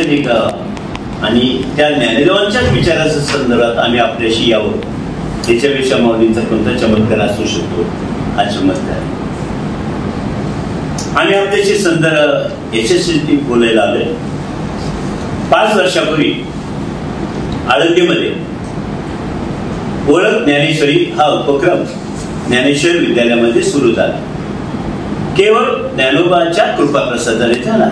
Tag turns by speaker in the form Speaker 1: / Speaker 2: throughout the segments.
Speaker 1: आणि त्या ज्ञानदेवांच्याच विचाराच्या संदर्भात आम्ही आपल्याशी यावं, याच्यापेक्षा माऊलींचा कोणता चमत्कार असू शकतो हा चमत्कार. आम्ही आपल्याशी संदर्भ याच्यासाठी बोलायला आलोय. 5 वर्षापूर्वी आळंदीमध्ये ओळख ज्ञानेश्वरी हा उपक्रम ज्ञानेश्वर विद्यालयामध्ये सुरू झाला. केवळ ज्ञानोबाच्या कृपाप्रसादाने झाला.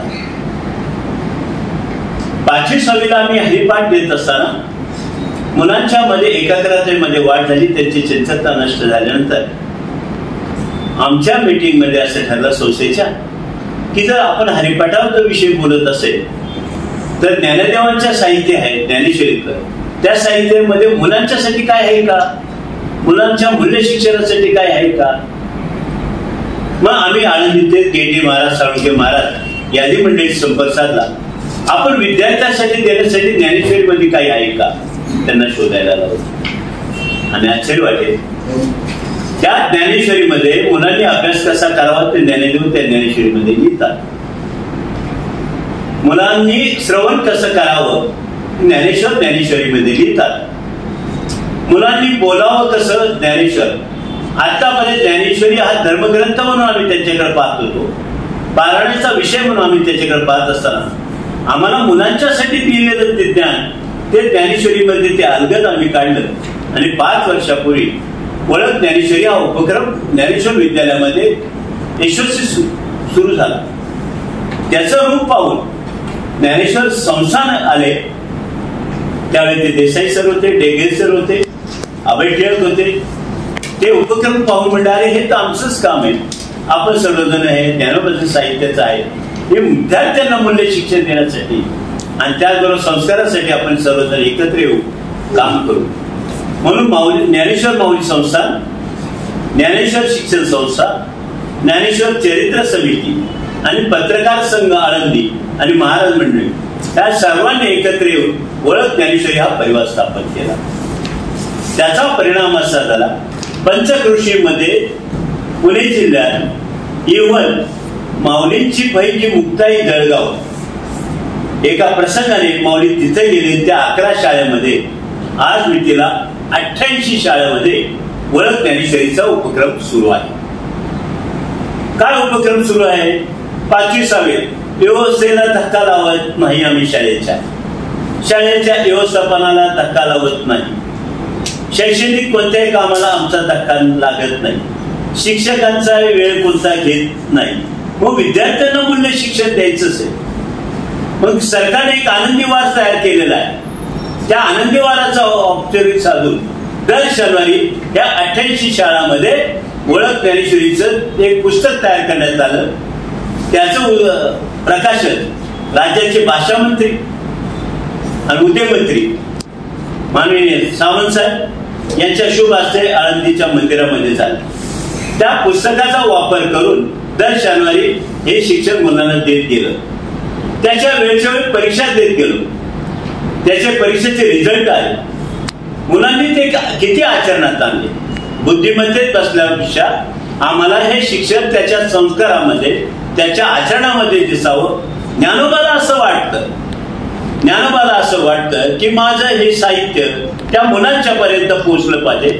Speaker 1: 5वी 6वीला आम्ही हरिपाठ देत असताना मुलांच्या मध्ये एकाग्रतेमध्ये वाढ झाली. त्यांची चंचलता नष्ट झाल्यानंतर आमच्या मीटिंग मध्ये असं ठरलं संस्थेच्या की जर आपण हरिपाठाचा विषय बोलत असेल तर ज्ञानदेवांच्या साहित्य आहे ज्ञानेश्वरीकर, त्या साहित्यामध्ये मुलांच्यासाठी काय आहे का, मुलांच्या मूल्य शिक्षणासाठी काय आहे का. मग आम्ही आळंदीचे के.टी. महाराज, साळुंखे महाराज यादी मंडळीत संपर्क साधला. आपण विद्यार्थ्यांसाठी देण्यासाठी ज्ञानेश्वरीमध्ये काही आहे का त्यांना शोधायला लावलं. आणि आश्चर्य वाटेल, त्या ज्ञानेश्वरीमध्ये मुलांनी अभ्यास कसा करावा ते ज्ञानेदेव त्या ज्ञानेश्वरीमध्ये लिहितात. मुलांनी श्रवण कसं करावं ज्ञानेश्वर ज्ञानेश्वरीमध्ये लिहितात. मुलांनी बोलावं कसं ज्ञानेश्वर. आतापर्यंत ज्ञानेश्वरी हा धर्मग्रंथ म्हणून आम्ही त्यांच्याकडे पाहत होतो, पारायणाचा विषय म्हणून आम्ही त्याच्याकडे पाहत असताना आम्हाला मुलांच्यासाठी दिलेलं ते ज्ञान ते ज्ञानेश्वरीमध्ये ते अलगद आम्ही काढलं. आणि 5 वर्षापूर्वी ओळख ज्ञानेश्वरी हा उपक्रम ज्ञानेश्वर विद्यालयामध्ये यशस्वी सुरू झाला. त्याचं रूप पाहून ज्ञानेश्वर संस्थान आले. त्यावेळी ते देसाई सर होते, डेगे सर होते, अभय टिळक होते. ते उपक्रम पाहून म्हणले अरे हे तर आमचंच काम आहे, आपण सर्वजण आहे ज्ञानोबाचं साहित्याचं आहे, हे विद्यार्थ्यांना मूल्य शिक्षण देण्यासाठी आणि त्याचबरोबर संस्कारासाठी आपण सर्वजण एकत्र येऊ, काम करू. म्हणून माऊली ज्ञानेश्वर माऊली संस्थान, ज्ञानेश्वर शिक्षण संस्था, ज्ञानेश्वर चरित्र समिती आणि पत्रकार संघ आळंदी आणि महाराज मंडळी या सर्वांनी एकत्र येऊन ओळख ज्ञानेश्वरी हा परिवार स्थापन केला. त्याचा परिणाम असा झाला, पंचक्रोशीमध्ये पुणे जिल्ह्यात इव्हन माऊलींची बहीण जी मुक्ताई जळगाव एका प्रसंगाने माऊली तिथे गेले. त्या 11 शाळेमध्ये आज मी तिला 88 शाळेमध्ये ओळख ज्ञानेश्वरीचा उपक्रम सुरू आहे. काय उपक्रम सुरू आहे? 5वी 6वी व्यवस्थेला धक्का लावत नाही आम्ही, शाळेच्या व्यवस्थापनाला धक्का लावत नाही, शैक्षणिक कोणत्याही कामाला आमचा धक्का लागत नाही, शिक्षकांचा वेळ कोणता घेत नाही. मग विद्यार्थ्यांना मूल्य शिक्षण द्यायचंच आहे. मग सरकारने एक आनंदी वार तयार केलेला आहे. त्या आनंदी वाराचा औपचारिक साधून दर शनिवारी या 88 शाळांमध्ये ओळख ज्ञानेश्वरीचं एक पुस्तक तयार करण्यात आलं. त्याचं प्रकाशन राज्याचे भाषा मंत्री आणि उद्योगमंत्री माननीय सावंत साहेब यांच्या शुभ हस्ते आळंदीच्या मंदिरामध्ये झालं. त्या पुस्तकाचा वापर करून दर शनिवारी हे शिक्षण मुलांना देत गेलं. त्याच्या वेळच्या वेळी परीक्षा देत गेलो. त्याच्या परीक्षेचे रिझल्ट आहे. मुलांनी ते किती आचरणात आणले. बुद्धिमत्तेत बसल्यापेक्षा आम्हाला हे शिक्षण त्याच्या संस्कारामध्ये त्याच्या आचरणामध्ये दिसावं. ज्ञानोबाला असं वाटतं की माझं हे साहित्य त्या मुलांच्या पर्यंत पोहोचलं पाहिजे.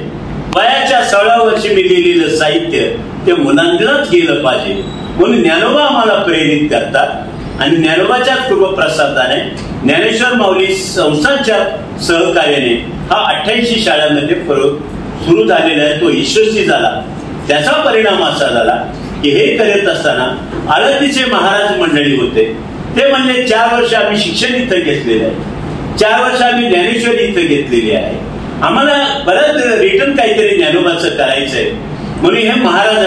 Speaker 1: वयाच्या 16 वर्षी मी लिहिलेलं साहित्य ते मुलांनाच गेलं पाहिजे. म्हणून ज्ञानोबा आम्हाला प्रेरित करतात आणि ज्ञानोबाच्या कृपाप्रसादाने ज्ञानेश्वर माऊली संस्थांच्या सहकार्याने हा 88 शाळांमध्ये सुरू झालेला आहे. तो यशस्वी झाला. त्याचा परिणाम असा झाला की हे करत असताना आळंदीचे महाराज मंडळी होते. ते म्हणले 4 वर्ष आम्ही शिक्षण इथं घेतलेलं आहे, 4 वर्ष आम्ही ज्ञानेश्वरी इथं घेतलेली आहे, आम्हाला बरंच रिटर्न काहीतरी ज्ञानोबाचं करायचंय. म्हणून हे महाराज